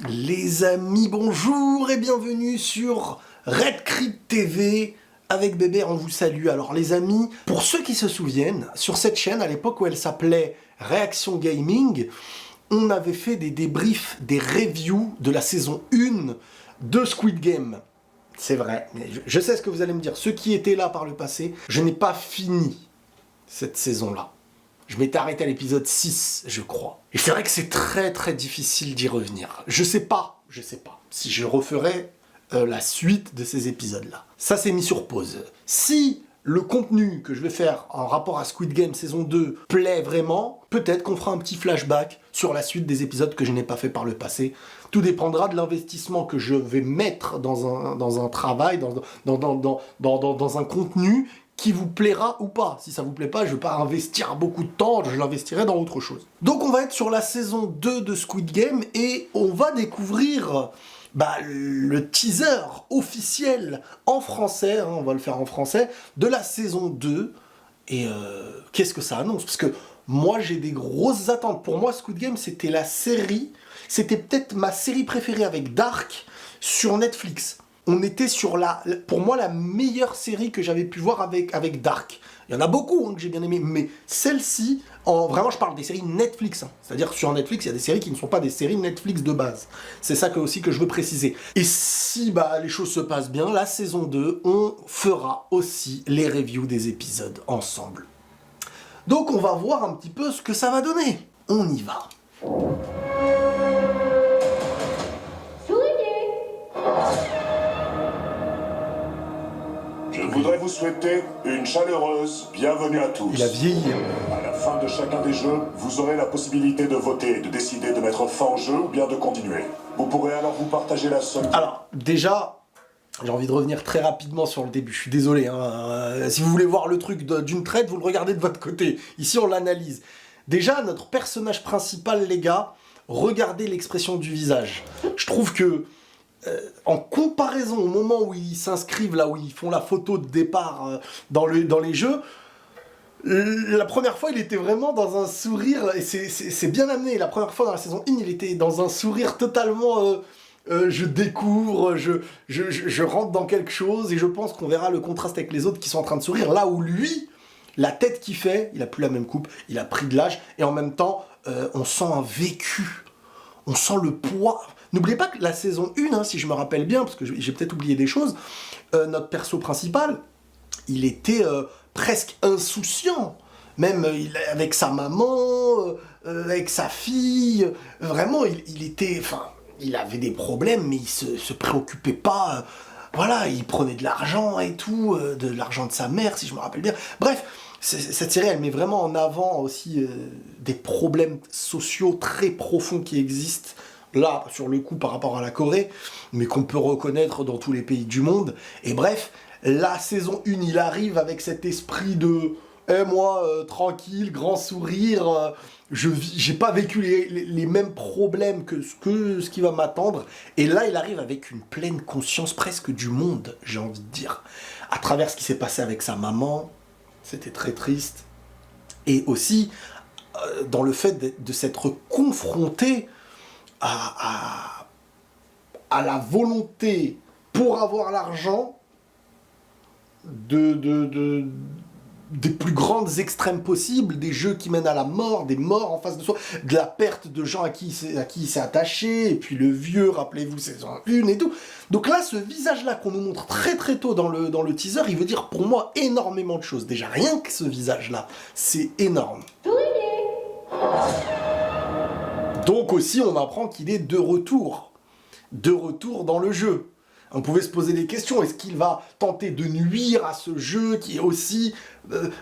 Les amis, bonjour et bienvenue sur Red Crit TV. Avec Bébert, on vous salue. Alors les amis, pour ceux qui se souviennent, sur cette chaîne, à l'époque où elle s'appelait Réaction Gaming, on avait fait des débriefs, des reviews de la saison 1 de Squid Game. C'est vrai, mais je sais ce que vous allez me dire. Ceux qui étaient là par le passé, je n'ai pas fini cette saison-là. Je m'étais arrêté à l'épisode 6, je crois. Et c'est vrai que c'est très très difficile d'y revenir. Je sais pas si je referai la suite de ces épisodes-là. Ça c'est mis sur pause. Si le contenu que je vais faire en rapport à Squid Game saison 2 plaît vraiment, peut-être qu'on fera un petit flashback sur la suite des épisodes que je n'ai pas fait par le passé. Tout dépendra de l'investissement que je vais mettre dans un travail, dans un contenu qui vous plaira ou pas. Si ça vous plaît pas, je vais pas investir beaucoup de temps, je l'investirai dans autre chose. Donc on va être sur la saison 2 de Squid Game et on va découvrir le teaser officiel en français, on va le faire en français, de la saison 2. Et qu'est-ce que ça annonce? Parce que moi j'ai des grosses attentes. Pour moi Squid Game c'était c'était peut-être ma série préférée avec Dark sur Netflix. On était sur pour moi la meilleure série que j'avais pu voir avec Dark. Il y en a beaucoup que j'ai bien aimé, mais celle-ci, vraiment je parle des séries Netflix. C'est-à-dire sur Netflix, il y a des séries qui ne sont pas des séries Netflix de base. C'est ça aussi que je veux préciser. Et si les choses se passent bien, la saison 2, on fera aussi les reviews des épisodes ensemble. Donc on va voir un petit peu ce que ça va donner. On y va. Je voudrais vous souhaiter une chaleureuse bienvenue à tous. Il a vieilli. À la fin de chacun des jeux, vous aurez la possibilité de voter, de décider de mettre fin au jeu ou bien de continuer. Vous pourrez alors vous partager la somme. Alors, déjà, j'ai envie de revenir très rapidement sur le début. Je suis désolé. Si vous voulez voir le truc d'une traite, vous le regardez de votre côté. Ici, on l'analyse. Déjà, notre personnage principal, les gars, regardez l'expression du visage. Je trouve que en comparaison au moment où ils s'inscrivent, là où ils font la photo de départ dans les jeux, la première fois il était vraiment dans un sourire, et c'est bien amené. La première fois dans la saison 1 il était dans un sourire totalement je découvre, je rentre dans quelque chose, et je pense qu'on verra le contraste avec les autres qui sont en train de sourire, là où lui, la tête qu'il fait, il a plus la même coupe, il a pris de l'âge, et en même temps on sent un vécu, on sent le poids. N'oubliez pas que la saison 1, si je me rappelle bien, parce que j'ai peut-être oublié des choses, notre perso principal, il était presque insouciant. Même avec sa maman, avec sa fille, vraiment, il avait des problèmes, mais il se préoccupait pas. Voilà, il prenait de l'argent et tout, de l'argent de sa mère, si je me rappelle bien. Bref, cette série, elle met vraiment en avant aussi des problèmes sociaux très profonds qui existent. Là, sur le coup, par rapport à la Corée, mais qu'on peut reconnaître dans tous les pays du monde. Et bref, la saison 1, il arrive avec cet esprit de moi, tranquille, grand sourire, j'ai pas vécu les mêmes problèmes que ce qui va m'attendre. Et là, il arrive avec une pleine conscience presque du monde, j'ai envie de dire. À travers ce qui s'est passé avec sa maman, c'était très triste. Et aussi, dans le fait de s'être confronté à la volonté pour avoir l'argent des plus grandes extrêmes possibles, des jeux qui mènent à la mort, des morts en face de soi, de la perte de gens à qui il s'est attaché, et puis le vieux, rappelez-vous, saison 1 et tout. Donc là, ce visage-là qu'on nous montre très très tôt dans le teaser, il veut dire pour moi énormément de choses. Déjà, rien que ce visage-là, c'est énorme. Donc aussi, on apprend qu'il est de retour dans le jeu. On pouvait se poser des questions, est-ce qu'il va tenter de nuire à ce jeu qui est aussi,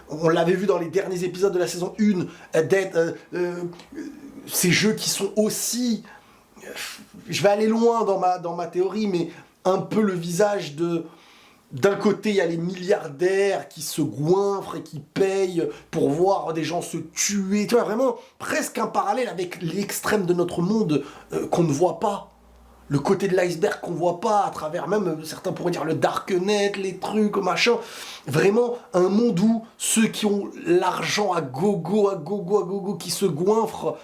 on l'avait vu dans les derniers épisodes de la saison 1, ces jeux qui sont aussi, je vais aller loin dans ma théorie, mais un peu le visage d'un côté, il y a les milliardaires qui se goinfrent et qui payent pour voir des gens se tuer. Tu vois, vraiment, presque un parallèle avec l'extrême de notre monde qu'on ne voit pas. Le côté de l'iceberg qu'on voit pas à travers même, certains pourraient dire le darknet, les trucs, machin. Vraiment, un monde où ceux qui ont l'argent à gogo, qui se goinfrent,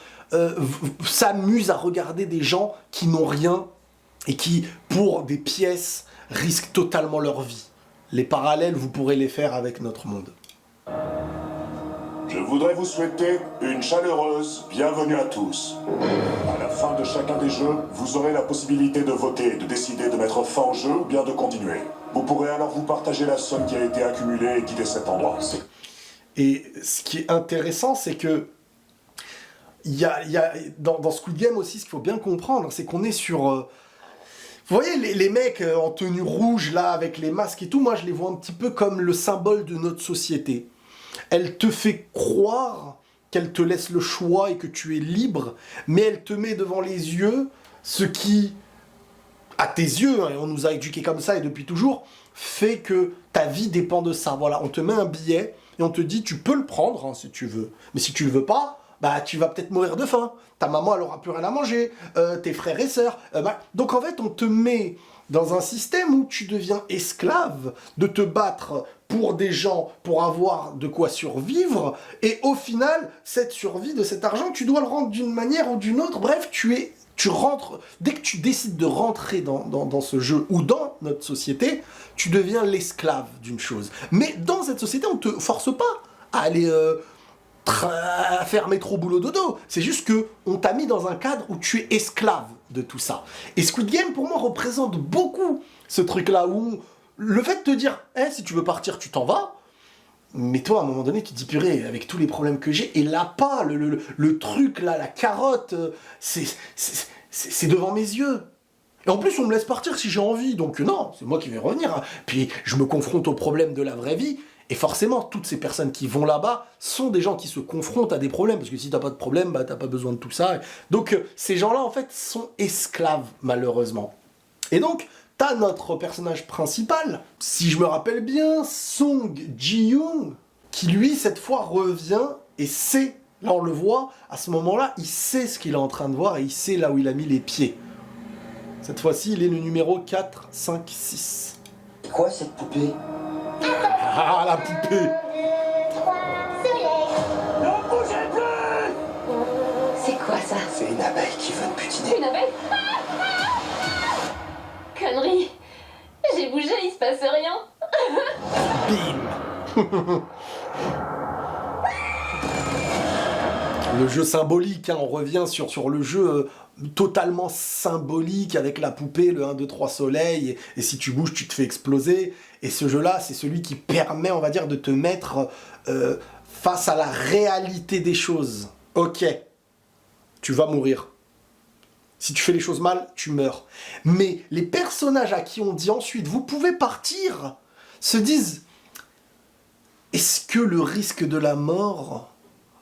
s'amuse à regarder des gens qui n'ont rien et qui, pour des pièces, risquent totalement leur vie. Les parallèles, vous pourrez les faire avec notre monde. Je voudrais vous souhaiter une chaleureuse bienvenue à tous. À la fin de chacun des jeux, vous aurez la possibilité de voter, de décider de mettre fin au jeu ou bien de continuer. Vous pourrez alors vous partager la somme qui a été accumulée et quitter cet endroit. Et ce qui est intéressant, c'est que dans Squid Game aussi, ce qu'il faut bien comprendre, c'est qu'on est sur... vous voyez, les mecs en tenue rouge, là, avec les masques et tout, moi je les vois un petit peu comme le symbole de notre société. Elle te fait croire qu'elle te laisse le choix et que tu es libre, mais elle te met devant les yeux ce qui, à tes yeux, hein, et on nous a éduqués comme ça et depuis toujours, fait que ta vie dépend de ça. Voilà, on te met un billet et on te dit tu peux le prendre hein, si tu veux, mais si tu le veux pas, bah tu vas peut-être mourir de faim. Ta maman elle aura plus rien à manger, tes frères et sœurs. Donc en fait on te met dans un système où tu deviens esclave de te battre pour des gens, pour avoir de quoi survivre, et au final, cette survie de cet argent, tu dois le rendre d'une manière ou d'une autre. Bref, tu rentres, dès que tu décides de rentrer dans ce jeu ou dans notre société, tu deviens l'esclave d'une chose. Mais dans cette société, on ne te force pas à aller à faire métro boulot dodo. C'est juste que on t'a mis dans un cadre où tu es esclave de tout ça. Et Squid Game, pour moi, représente beaucoup ce truc-là où le fait de te dire si tu veux partir, tu t'en vas. Mais toi, à un moment donné, tu te dis, purée, avec tous les problèmes que j'ai, et l'appât, le truc, là, la carotte, c'est devant mes yeux. Et en plus, on me laisse partir si j'ai envie, donc non, c'est moi qui vais revenir. Hein. Puis, je me confronte aux problèmes de la vraie vie, et forcément, toutes ces personnes qui vont là-bas sont des gens qui se confrontent à des problèmes, parce que si t'as pas de problème, bah t'as pas besoin de tout ça. Donc, ces gens-là, en fait, sont esclaves, malheureusement. Et donc, t'as notre personnage principal, si je me rappelle bien, Song Ji-young, qui lui, cette fois, revient et sait, là on le voit, à ce moment-là, il sait ce qu'il est en train de voir et il sait là où il a mis les pieds. Cette fois-ci, il est le numéro 4, 5, 6. C'est quoi cette poupée? Ah, la poupée! Ne bougez plus! C'est quoi ça? C'est une abeille qui veut me butiner. Une abeille? Connerie! J'ai bougé, il se passe rien. Bim. Le jeu symbolique, hein, on revient sur le jeu totalement symbolique avec la poupée, le 1, 2, 3 soleil, et si tu bouges, tu te fais exploser. Et ce jeu-là, c'est celui qui permet, on va dire, de te mettre face à la réalité des choses. Ok, tu vas mourir. Si tu fais les choses mal, tu meurs. Mais les personnages à qui on dit ensuite, vous pouvez partir, se disent, est-ce que le risque de la mort,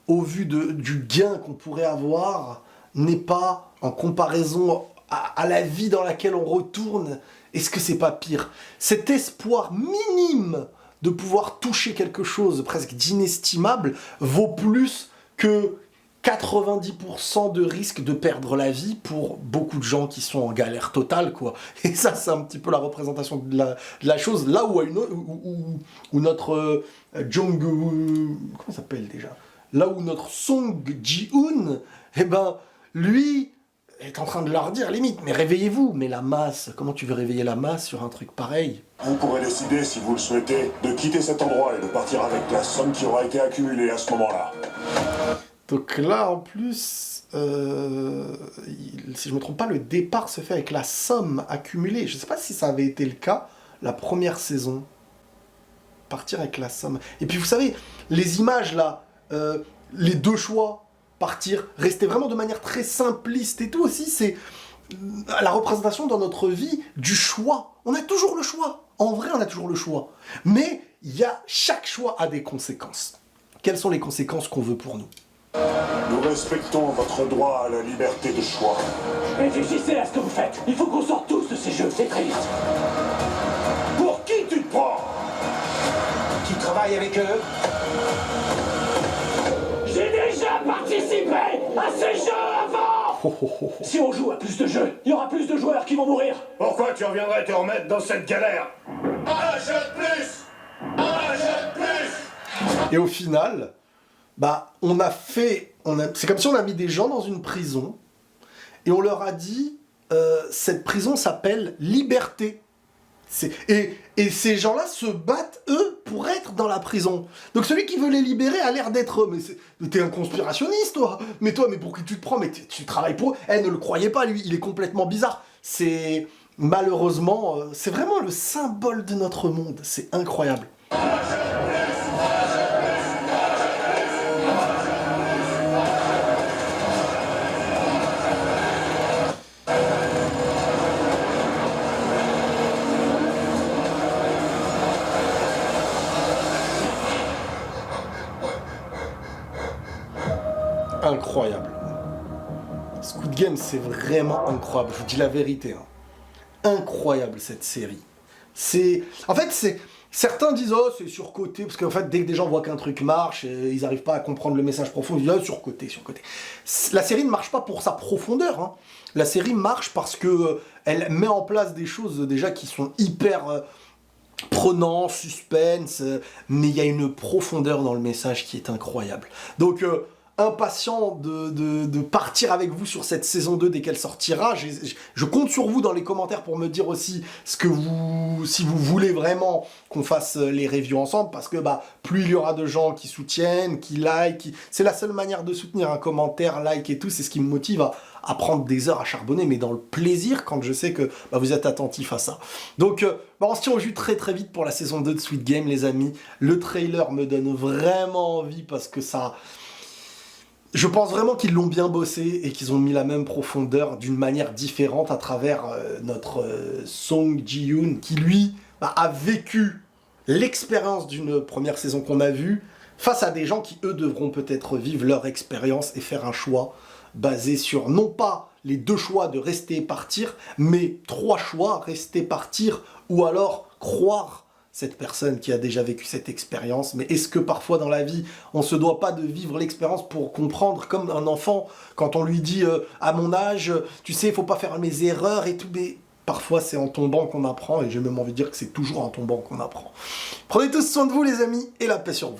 au vu du gain qu'on pourrait avoir, n'est pas, en comparaison à la vie dans laquelle on retourne, est-ce que c'est pas pire? Cet espoir minime de pouvoir toucher quelque chose presque d'inestimable vaut plus que 90% de risque de perdre la vie pour beaucoup de gens qui sont en galère totale, quoi. Et ça, c'est un petit peu la représentation de la chose. Là où notre Jong... Comment ça s'appelle déjà? Là où notre Song Ji-hoon, eh ben, lui est en train de leur dire, limite, mais réveillez-vous. Mais la masse, comment tu veux réveiller la masse sur un truc pareil? Vous pourrez décider, si vous le souhaitez, de quitter cet endroit et de partir avec la somme qui aura été accumulée à ce moment-là. Donc là, en plus, si je ne me trompe pas, le départ se fait avec la somme accumulée. Je ne sais pas si ça avait été le cas la première saison. Partir avec la somme. Et puis vous savez, les images là, les deux choix, partir, rester vraiment de manière très simpliste et tout aussi, c'est la représentation dans notre vie du choix. On a toujours le choix. En vrai, on a toujours le choix. Mais chaque choix a des conséquences. Quelles sont les conséquences qu'on veut pour nous? Nous respectons votre droit à la liberté de choix. Réfléchissez à ce que vous faites. Il faut qu'on sorte tous de ces jeux, c'est très vite. Pour qui tu te prends? Tu travailles avec eux? J'ai déjà participé à ces jeux avant. Si on joue à plus de jeux, il y aura plus de joueurs qui vont mourir. Pourquoi tu reviendrais te remettre dans cette galère? Un jeu de plus! Un jeu de plus! Et au final, bah, on a fait c'est comme si on a mis des gens dans une prison et on leur a dit cette prison s'appelle liberté. Et ces gens-là se battent, eux, pour être dans la prison. Donc celui qui veut les libérer a l'air d'être eux. Mais t'es un conspirationniste, toi. Mais pour qui tu te prends? Mais tu travailles pour eux. Elle ne le croyait pas, lui. Il est complètement bizarre. C'est... Malheureusement, c'est vraiment le symbole de notre monde. C'est incroyable. Incroyable. Squid Game, c'est vraiment incroyable. Je vous dis la vérité. Incroyable, cette série. Certains disent, oh, c'est surcoté, parce qu'en fait, dès que des gens voient qu'un truc marche, ils n'arrivent pas à comprendre le message profond, ils disent, oh, surcoté. La série ne marche pas pour sa profondeur. La série marche parce que elle met en place des choses déjà qui sont hyper prenants, suspense, mais il y a une profondeur dans le message qui est incroyable. Donc, impatient de partir avec vous sur cette saison 2 dès qu'elle sortira. Je compte sur vous dans les commentaires pour me dire aussi si vous voulez vraiment qu'on fasse les reviews ensemble, parce que plus il y aura de gens qui soutiennent, qui like, c'est la seule manière de soutenir, un commentaire, like et tout, c'est ce qui me motive à prendre des heures à charbonner, mais dans le plaisir, quand je sais que vous êtes attentifs à ça. Donc, on se tient au jus très très vite pour la saison 2 de Squid Game, les amis. Le trailer me donne vraiment envie, parce que ça... Je pense vraiment qu'ils l'ont bien bossé et qu'ils ont mis la même profondeur d'une manière différente à travers notre Song Ji-yoon, qui lui a vécu l'expérience d'une première saison qu'on a vue face à des gens qui eux devront peut-être vivre leur expérience et faire un choix basé sur non pas les 2 choix de rester et partir, mais 3 choix, rester, partir, ou alors croire cette personne qui a déjà vécu cette expérience. Mais est-ce que parfois dans la vie, on se doit pas de vivre l'expérience pour comprendre, comme un enfant, quand on lui dit à mon âge, tu sais, il faut pas faire mes erreurs et tout, mais parfois c'est en tombant qu'on apprend, et j'ai même envie de dire que c'est toujours en tombant qu'on apprend. Prenez tous soin de vous, les amis, et la paix sur vous.